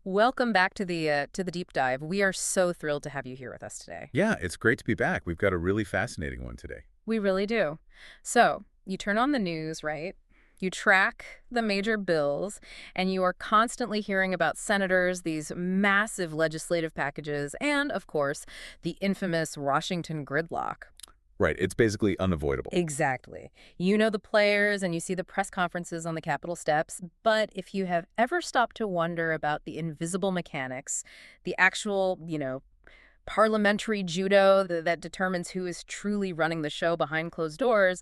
Welcome back to the deep dive. We are so thrilled to have you here with us today. Yeah, it's great to be back. We've got a really fascinating one today. We really do. So, you turn on the news, right? You track the major bills, and you are constantly hearing about senators, these massive legislative packages, and, of course, the infamous Washington gridlock. Right, it's basically unavoidable. Exactly. You know the players and you see the press conferences on the Capitol steps, but if you have ever stopped to wonder about the invisible mechanics, the actual, parliamentary judo that determines who is truly running the show behind closed doors,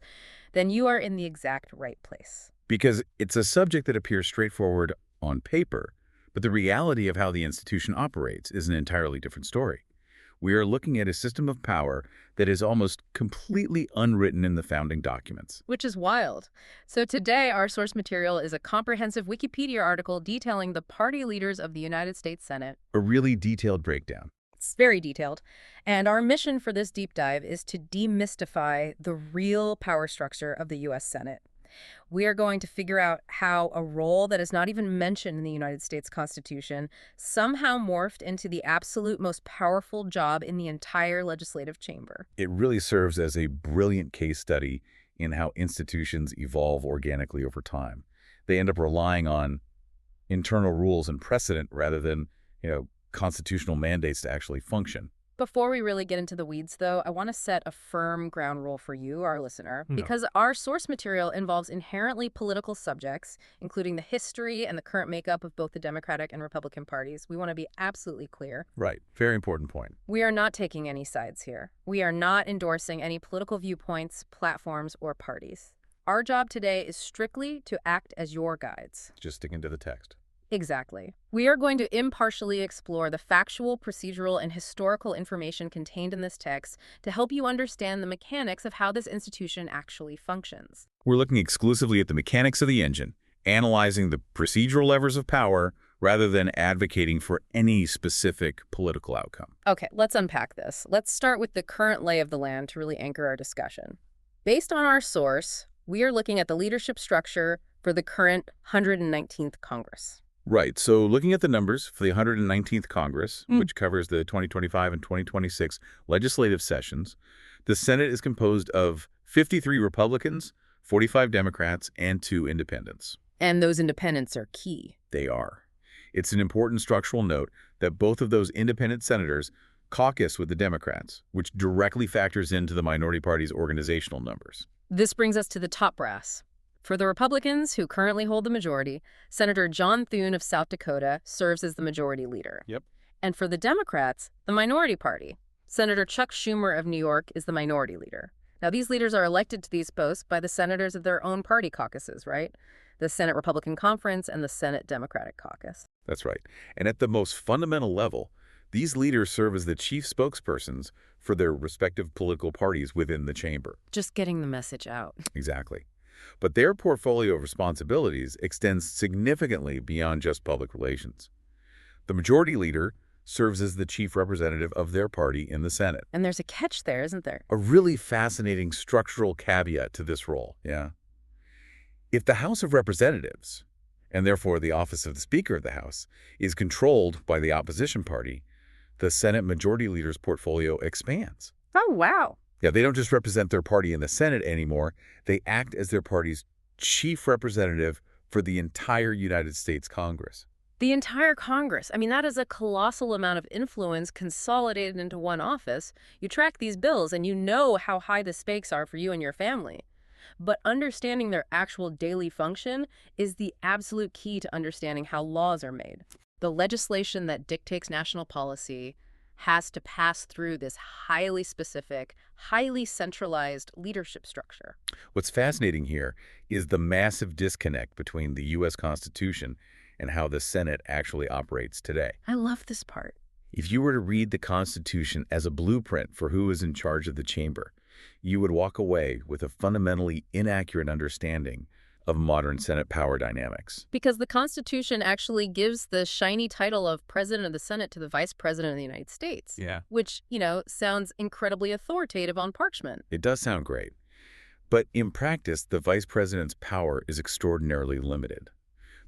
then you are in the exact right place. Because it's a subject that appears straightforward on paper, but the reality of how the institution operates is an entirely different story. We are looking at a system of power that is almost completely unwritten in the founding documents. Which is wild. So today, our source material is a comprehensive Wikipedia article detailing the party leaders of the United States Senate. A really detailed breakdown. It's very detailed. And our mission for this deep dive is to demystify the real power structure of the U.S. Senate. We are going to figure out how a role that is not even mentioned in the United States Constitution somehow morphed into the absolute most powerful job in the entire legislative chamber. It really serves as a brilliant case study in how institutions evolve organically over time. They end up relying on internal rules and precedent rather than, constitutional mandates to actually function. Before we really get into the weeds, though, I want to set a firm ground rule for you, our listener, No. because our source material involves inherently political subjects, including the history and the current makeup of both the Democratic and Republican parties. We want to be absolutely clear. Right. Very important point. We are not taking any sides here. We are not endorsing any political viewpoints, platforms, or parties. Our job today is strictly to act as your guides. Just sticking to the text. Exactly. We are going to impartially explore the factual, procedural, and historical information contained in this text to help you understand the mechanics of how this institution actually functions. We're looking exclusively at the mechanics of the engine, analyzing the procedural levers of power rather than advocating for any specific political outcome. Okay, let's unpack this. Let's start with the current lay of the land to really anchor our discussion. Based on our source, we are looking at the leadership structure for the current 119th Congress. Right. So looking at the numbers for the 119th Congress, which covers the 2025 and 2026 legislative sessions, the Senate is composed of 53 Republicans, 45 Democrats, and 2 independents. And those independents are key. They are. It's an important structural note that both of those independent senators caucus with the Democrats, which directly factors into the minority party's organizational numbers. This brings us to the top brass. For the Republicans, who currently hold the majority, Senator John Thune of South Dakota serves as the majority leader. Yep. And for the Democrats, the minority party, Senator Chuck Schumer of New York is the minority leader. Now, these leaders are elected to these posts by the senators of their own party caucuses, right? The Senate Republican Conference and the Senate Democratic Caucus. That's right. And at the most fundamental level, these leaders serve as the chief spokespersons for their respective political parties within the chamber. Just getting the message out. Exactly. But their portfolio of responsibilities extends significantly beyond just public relations. The majority leader serves as the chief representative of their party in the Senate. And there's a catch there, isn't there? A really fascinating structural caveat to this role, yeah. If the House of Representatives, and therefore the office of the Speaker of the House, is controlled by the opposition party, the Senate majority leader's portfolio expands. Oh, wow. Yeah, they don't just represent their party in the Senate anymore. They act as their party's chief representative for the entire United States Congress. The entire Congress. I mean, that is a colossal amount of influence consolidated into one office. You track these bills and you know how high the stakes are for you and your family. But understanding their actual daily function is the absolute key to understanding how laws are made. The legislation that dictates national policy has to pass through this highly specific, highly centralized leadership structure. What's fascinating here is the massive disconnect between the U.S. Constitution and how the Senate actually operates today. I love this part. If you were to read the Constitution as a blueprint for who is in charge of the chamber, you would walk away with a fundamentally inaccurate understanding of modern Senate power dynamics. Because the Constitution actually gives the shiny title of President of the Senate to the Vice President of the United States. Yeah. Which, sounds incredibly authoritative on parchment. It does sound great. But in practice, the Vice President's power is extraordinarily limited.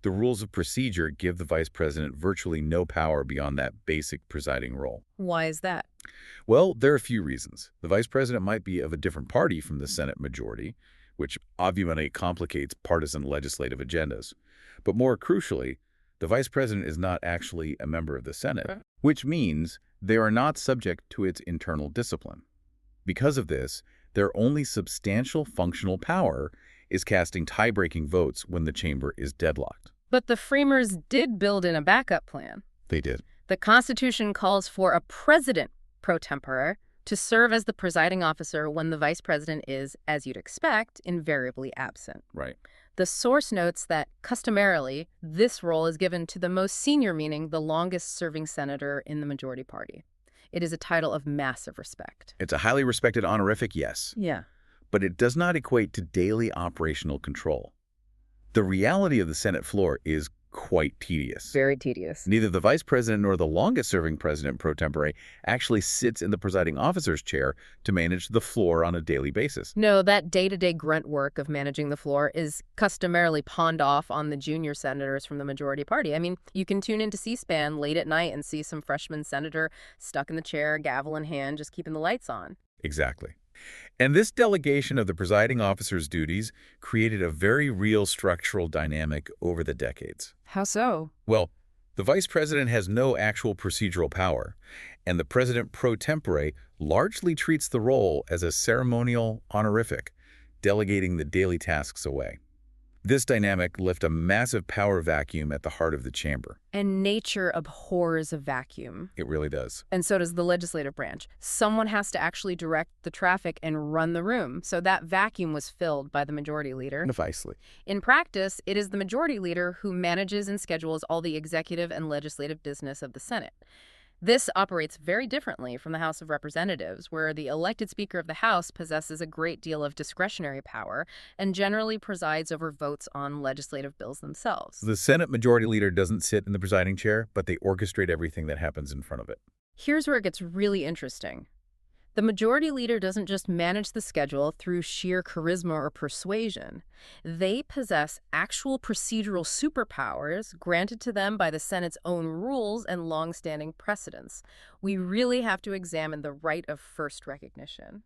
The rules of procedure give the vice president virtually no power beyond that basic presiding role. Why is that? Well, there are a few reasons. The vice president might be of a different party from the Senate majority, which obviously complicates partisan legislative agendas. But more crucially, the vice president is not actually a member of the Senate, which means they are not subject to its internal discipline. Because of this, their only substantial functional power is casting tie-breaking votes when the chamber is deadlocked. But the framers did build in a backup plan. They did. The Constitution calls for a president pro tempore to serve as the presiding officer when the vice president is, as you'd expect, invariably absent. Right. The source notes that, customarily, this role is given to the most senior, meaning the longest-serving senator in the majority party. It is a title of massive respect. It's a highly respected honorific, yes. Yeah. But it does not equate to daily operational control. The reality of the Senate floor is quite tedious. Very tedious. Neither the vice president nor the longest-serving president pro tempore actually sits in the presiding officer's chair to manage the floor on a daily basis. No, that day-to-day grunt work of managing the floor is customarily pawned off on the junior senators from the majority party. I mean, you can tune into C-SPAN late at night and see some freshman senator stuck in the chair, gavel in hand, just keeping the lights on. Exactly. And this delegation of the presiding officer's duties created a very real structural dynamic over the decades. How so? Well, the vice president has no actual procedural power, and the president pro tempore largely treats the role as a ceremonial honorific, delegating the daily tasks away. This dynamic left a massive power vacuum at the heart of the chamber. And nature abhors a vacuum. It really does. And so does the legislative branch. Someone has to actually direct the traffic and run the room. So that vacuum was filled by the majority leader. Precisely. In practice, it is the majority leader who manages and schedules all the executive and legislative business of the Senate. This operates very differently from the House of Representatives, where the elected Speaker of the House possesses a great deal of discretionary power and generally presides over votes on legislative bills themselves. The Senate majority leader doesn't sit in the presiding chair, but they orchestrate everything that happens in front of it. Here's where it gets really interesting. The majority leader doesn't just manage the schedule through sheer charisma or persuasion. They possess actual procedural superpowers granted to them by the Senate's own rules and long-standing precedents. We really have to examine the right of first recognition.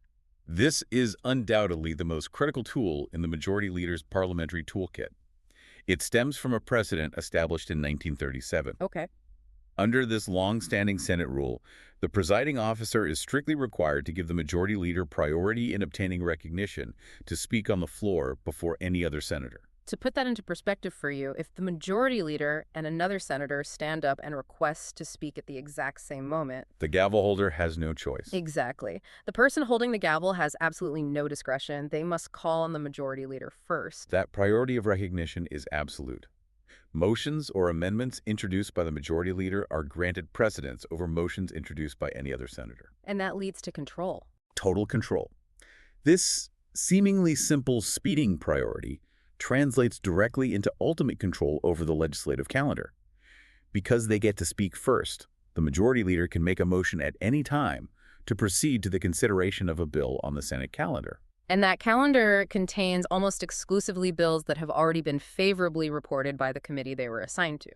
This is undoubtedly the most critical tool in the majority leader's parliamentary toolkit. It stems from a precedent established in 1937. Okay. Under this long-standing Senate rule, the presiding officer is strictly required to give the majority leader priority in obtaining recognition to speak on the floor before any other senator. To put that into perspective for you, if the majority leader and another senator stand up and request to speak at the exact same moment, The gavel holder has no choice. exactly. The person holding the gavel has absolutely no discretion. They must call on the majority leader first. That priority of recognition is absolute. Motions or amendments introduced by the majority leader are granted precedence over motions introduced by any other senator. And that leads to control. Total control. This seemingly simple speeding priority translates directly into ultimate control over the legislative calendar. Because they get to speak first, the majority leader can make a motion at any time to proceed to the consideration of a bill on the Senate calendar. And that calendar contains almost exclusively bills that have already been favorably reported by the committee they were assigned to.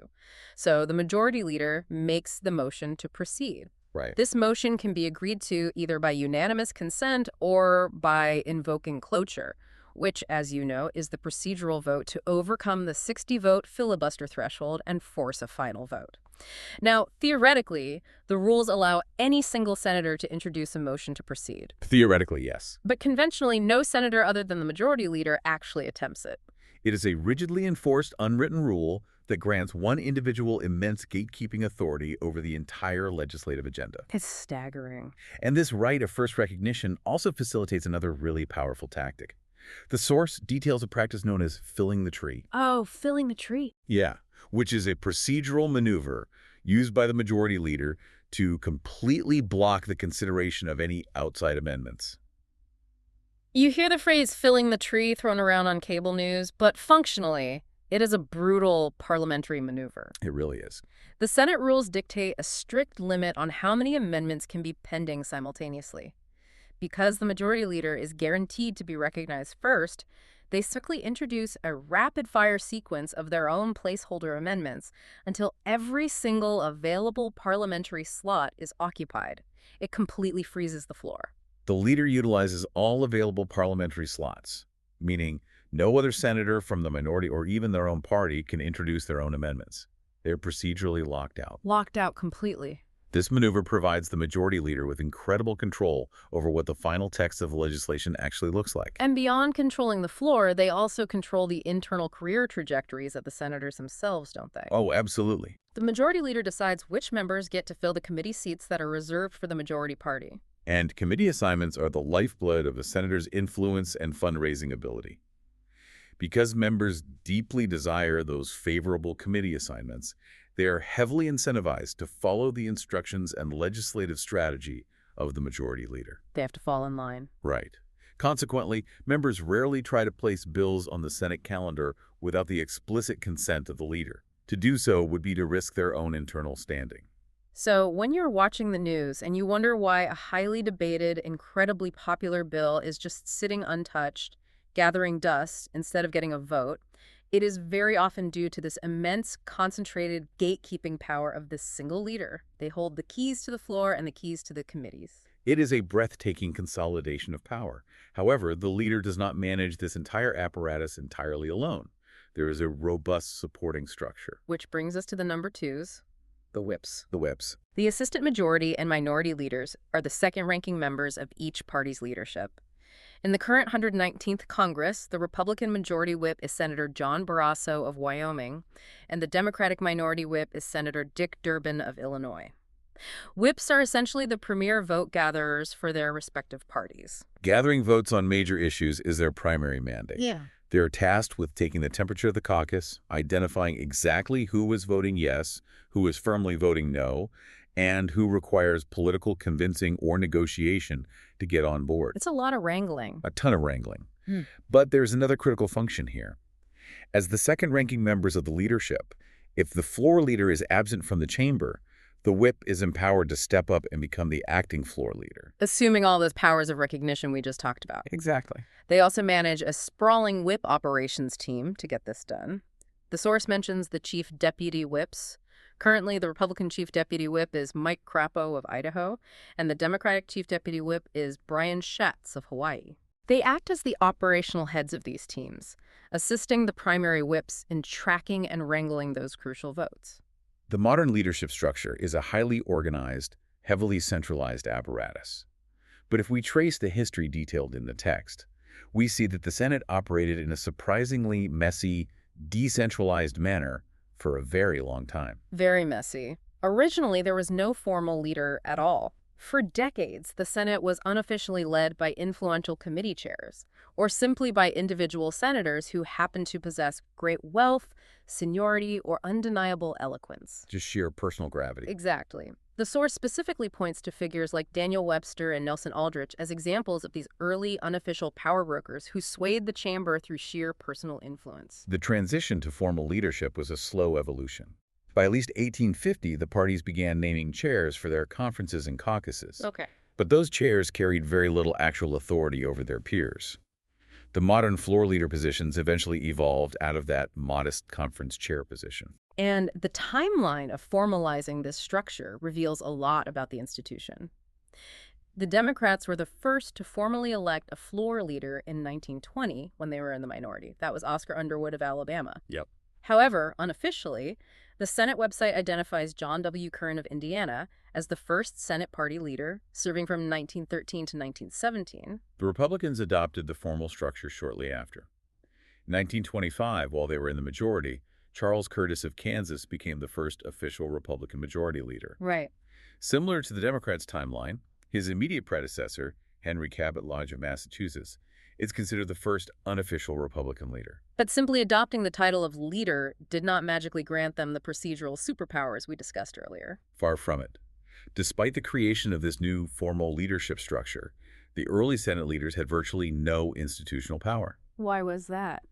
So the majority leader makes the motion to proceed. Right. This motion can be agreed to either by unanimous consent or by invoking cloture, which, as you know, is the procedural vote to overcome the 60-vote filibuster threshold and force a final vote. Now, theoretically, the rules allow any single senator to introduce a motion to proceed. Theoretically, yes. But conventionally, no senator other than the majority leader actually attempts it. It is a rigidly enforced, unwritten rule that grants one individual immense gatekeeping authority over the entire legislative agenda. It's staggering. And this right of first recognition also facilitates another really powerful tactic. The source details a practice known as filling the tree. Oh, filling the tree. Yeah, which is a procedural maneuver used by the majority leader to completely block the consideration of any outside amendments. You hear the phrase filling the tree thrown around on cable news, but functionally, it is a brutal parliamentary maneuver. It really is. The Senate rules dictate a strict limit on how many amendments can be pending simultaneously. Because the majority leader is guaranteed to be recognized first, They simply introduce a rapid-fire sequence of their own placeholder amendments until every single available parliamentary slot is occupied. It completely freezes the floor. The leader utilizes all available parliamentary slots, meaning no other senator from the minority or even their own party can introduce their own amendments. They're procedurally locked out. Locked out completely. This maneuver provides the majority leader with incredible control over what the final text of the legislation actually looks like. And beyond controlling the floor, they also control the internal career trajectories of the senators themselves, don't they? Oh, absolutely. The majority leader decides which members get to fill the committee seats that are reserved for the majority party. And committee assignments are the lifeblood of a senator's influence and fundraising ability. Because members deeply desire those favorable committee assignments, they are heavily incentivized to follow the instructions and legislative strategy of the majority leader. They have to fall in line. Right. Consequently, members rarely try to place bills on the Senate calendar without the explicit consent of the leader. To do so would be to risk their own internal standing. So when you're watching the news and you wonder why a highly debated, incredibly popular bill is just sitting untouched, gathering dust instead of getting a vote, it is very often due to this immense, concentrated gatekeeping power of this single leader. They hold the keys to the floor and the keys to the committees. It is a breathtaking consolidation of power. However, the leader does not manage this entire apparatus entirely alone. There is a robust supporting structure. Which brings us to the number twos, the whips. The whips. The assistant majority and minority leaders are the second-ranking members of each party's leadership. In the current 119th Congress, the Republican majority whip is Senator John Barrasso of Wyoming, and the Democratic minority whip is Senator Dick Durbin of Illinois. Whips are essentially the premier vote gatherers for their respective parties. Gathering votes on major issues is their primary mandate. Yeah. They are tasked with taking the temperature of the caucus, identifying exactly who is voting yes, who is firmly voting no, and who requires political convincing or negotiation to get on board. It's a lot of wrangling. A ton of wrangling. But there's another critical function here. As the second-ranking members of the leadership, if the floor leader is absent from the chamber, the whip is empowered to step up and become the acting floor leader. Assuming all those powers of recognition we just talked about. Exactly. They also manage a sprawling whip operations team to get this done. The source mentions the chief deputy whips. Currently, the Republican chief deputy whip is Mike Crapo of Idaho, and the Democratic chief deputy whip is Brian Schatz of Hawaii. They act as the operational heads of these teams, assisting the primary whips in tracking and wrangling those crucial votes. The modern leadership structure is a highly organized, heavily centralized apparatus. But if we trace the history detailed in the text, we see that the Senate operated in a surprisingly messy, decentralized manner for a very long time. Very messy. Originally, there was no formal leader at all. For decades, the Senate was unofficially led by influential committee chairs, or simply by individual senators who happened to possess great wealth, seniority, or undeniable eloquence. Just sheer personal gravity. Exactly. The source specifically points to figures like Daniel Webster and Nelson Aldrich as examples of these early unofficial power brokers who swayed the chamber through sheer personal influence. The transition to formal leadership was a slow evolution. By at least 1850, the parties began naming chairs for their conferences and caucuses. Okay. But those chairs carried very little actual authority over their peers. The modern floor leader positions eventually evolved out of that modest conference chair position. And the timeline of formalizing this structure reveals a lot about the institution. The Democrats were the first to formally elect a floor leader in 1920 when they were in the minority. That was Oscar Underwood of Alabama. Yep. However, unofficially, the Senate website identifies John W. Kern of Indiana as the first Senate party leader, serving from 1913 to 1917. The Republicans adopted the formal structure shortly after. In 1925, while they were in the majority, Charles Curtis of Kansas became the first official Republican majority leader. Right. Similar to the Democrats' timeline, his immediate predecessor, Henry Cabot Lodge of Massachusetts, is considered the first unofficial Republican leader. But simply adopting the title of leader did not magically grant them the procedural superpowers we discussed earlier. Far from it. Despite the creation of this new formal leadership structure, the early Senate leaders had virtually no institutional power. Why was that?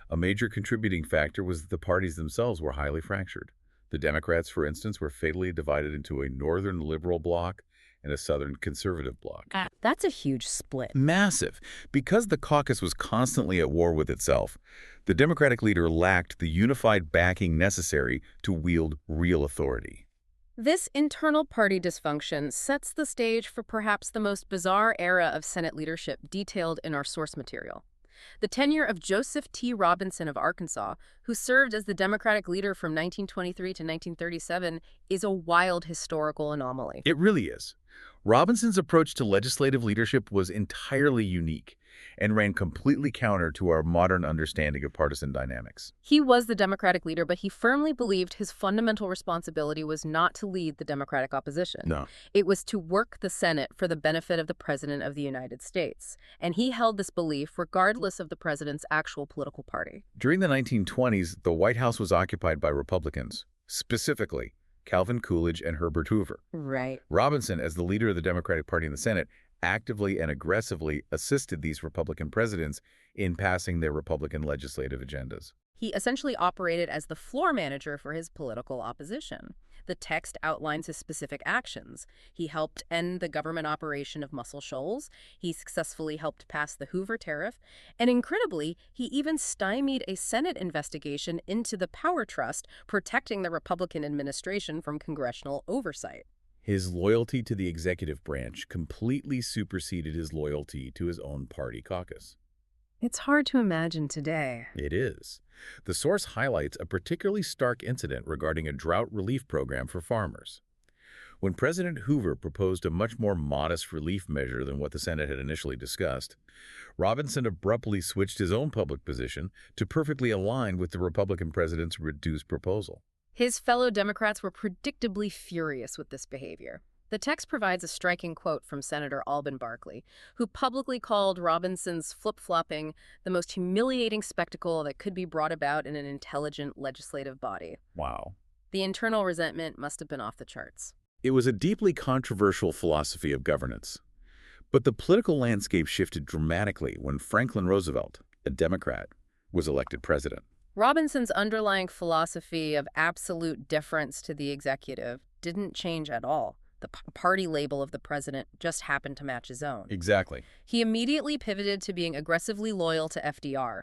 A major contributing factor was that the parties themselves were highly fractured. The Democrats, for instance, were fatally divided into a northern liberal bloc and a Southern conservative bloc. That's a huge split. Massive. Because the caucus was constantly at war with itself, the Democratic leader lacked the unified backing necessary to wield real authority. This internal party dysfunction sets the stage for perhaps the most bizarre era of Senate leadership detailed in our source material. The tenure of Joseph T. Robinson of Arkansas, who served as the Democratic leader from 1923 to 1937, is a wild historical anomaly. It really is. Robinson's approach to legislative leadership was entirely unique and ran completely counter to our modern understanding of partisan dynamics. He was the Democratic leader, but he firmly believed his fundamental responsibility was not to lead the Democratic opposition. No. It was to work the Senate for the benefit of the President of the United States. And he held this belief regardless of the president's actual political party. During the 1920s, the White House was occupied by Republicans, specifically Calvin Coolidge and Herbert Hoover. Right. Robinson, as the leader of the Democratic Party in the Senate, actively and aggressively assisted these Republican presidents in passing their Republican legislative agendas. He essentially operated as the floor manager for his political opposition. The text outlines his specific actions. He helped end the government operation of Muscle Shoals. He successfully helped pass the Hoover Tariff. And incredibly, he even stymied a Senate investigation into the Power Trust, protecting the Republican administration from congressional oversight. His loyalty to the executive branch completely superseded his loyalty to his own party caucus. It's hard to imagine today. It is. The source highlights a particularly stark incident regarding a drought relief program for farmers. When President Hoover proposed a much more modest relief measure than what the Senate had initially discussed, Robinson abruptly switched his own public position to perfectly align with the Republican president's reduced proposal. His fellow Democrats were predictably furious with this behavior. The text provides a striking quote from Senator Alban Barkley, who publicly called Robinson's flip-flopping the most humiliating spectacle that could be brought about in an intelligent legislative body. Wow. The internal resentment must have been off the charts. It was a deeply controversial philosophy of governance. But the political landscape shifted dramatically when Franklin Roosevelt, a Democrat, was elected president. Robinson's underlying philosophy of absolute deference to the executive didn't change at all. The party label of the president just happened to match his own. Exactly. He immediately pivoted to being aggressively loyal to FDR.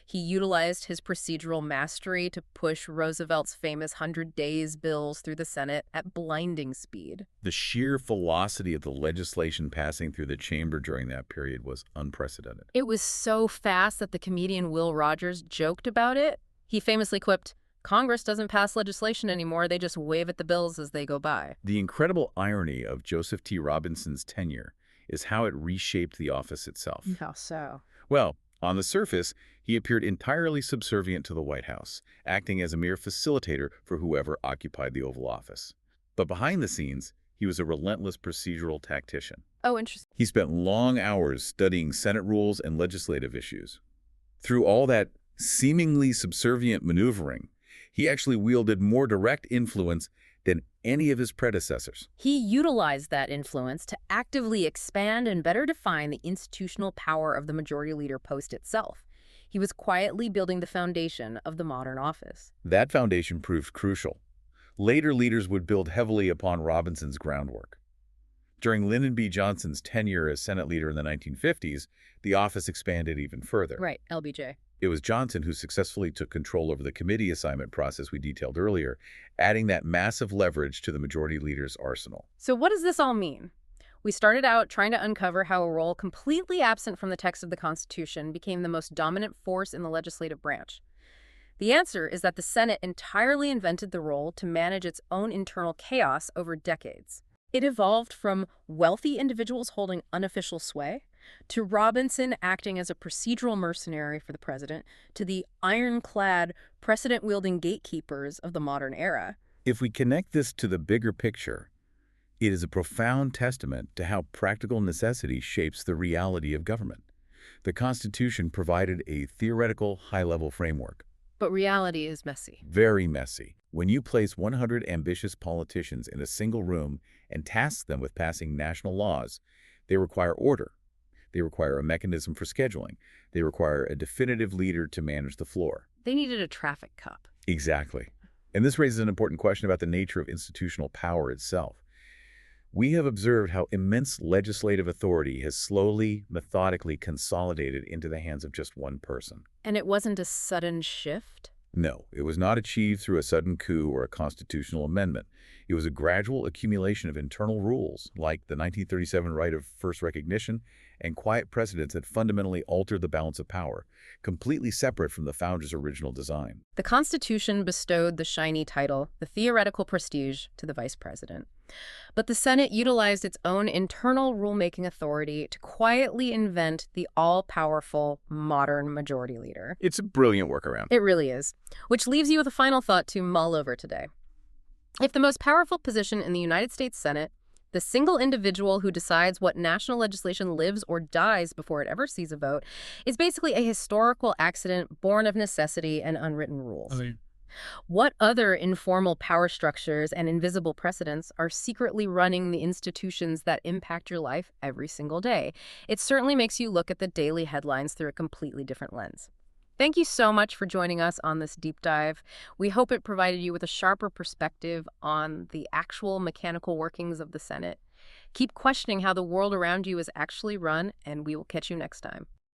He utilized his procedural mastery to push Roosevelt's famous 100 Days bills through the Senate at blinding speed. The sheer velocity of the legislation passing through the chamber during that period was unprecedented. It was so fast that the comedian Will Rogers joked about it. He famously quipped, "Congress doesn't pass legislation anymore, they just wave at the bills as they go by." The incredible irony of Joseph T. Robinson's tenure is how it reshaped the office itself. How so? Well, on the surface, he appeared entirely subservient to the White House, acting as a mere facilitator for whoever occupied the Oval Office. But behind the scenes, he was a relentless procedural tactician. Oh, interesting. He spent long hours studying Senate rules and legislative issues. Through all that seemingly subservient maneuvering, he actually wielded more direct influence than any of his predecessors. He utilized that influence to actively expand and better define the institutional power of the majority leader post itself. He was quietly building the foundation of the modern office. That foundation proved crucial. Later leaders would build heavily upon Robinson's groundwork. During Lyndon B. Johnson's tenure as Senate leader in the 1950s, the office expanded even further. Right, LBJ. It was Johnson who successfully took control over the committee assignment process we detailed earlier, adding that massive leverage to the majority leader's arsenal. So what does this all mean? We started out trying to uncover how a role completely absent from the text of the Constitution became the most dominant force in the legislative branch. The answer is that the Senate entirely invented the role to manage its own internal chaos over decades. It evolved from wealthy individuals holding unofficial sway, to Robinson acting as a procedural mercenary for the president, to the ironclad, precedent-wielding gatekeepers of the modern era. If we connect this to the bigger picture, it is a profound testament to how practical necessity shapes the reality of government. The Constitution provided a theoretical, high-level framework. But reality is messy. Very messy. When you place 100 ambitious politicians in a single room and task them with passing national laws, they require order. They require a mechanism for scheduling. They require a definitive leader to manage the floor. They needed a traffic cop. Exactly. And this raises an important question about the nature of institutional power itself. We have observed how immense legislative authority has slowly, methodically consolidated into the hands of just one person. And it wasn't a sudden shift? No, it was not achieved through a sudden coup or a constitutional amendment. It was a gradual accumulation of internal rules, like the 1937 right of first recognition and quiet precedents that fundamentally altered the balance of power, completely separate from the founders' original design. The Constitution bestowed the shiny title, the theoretical prestige, to the vice president. But the Senate utilized its own internal rulemaking authority to quietly invent the all-powerful modern majority leader. It's a brilliant workaround. It really is. Which leaves you with a final thought to mull over today. If the most powerful position in the United States Senate, the single individual who decides what national legislation lives or dies before it ever sees a vote, is basically a historical accident born of necessity and unwritten rules. Okay. What other informal power structures and invisible precedents are secretly running the institutions that impact your life every single day? It certainly makes you look at the daily headlines through a completely different lens. Thank you so much for joining us on this deep dive. We hope it provided you with a sharper perspective on the actual mechanical workings of the Senate. Keep questioning how the world around you is actually run, and we will catch you next time.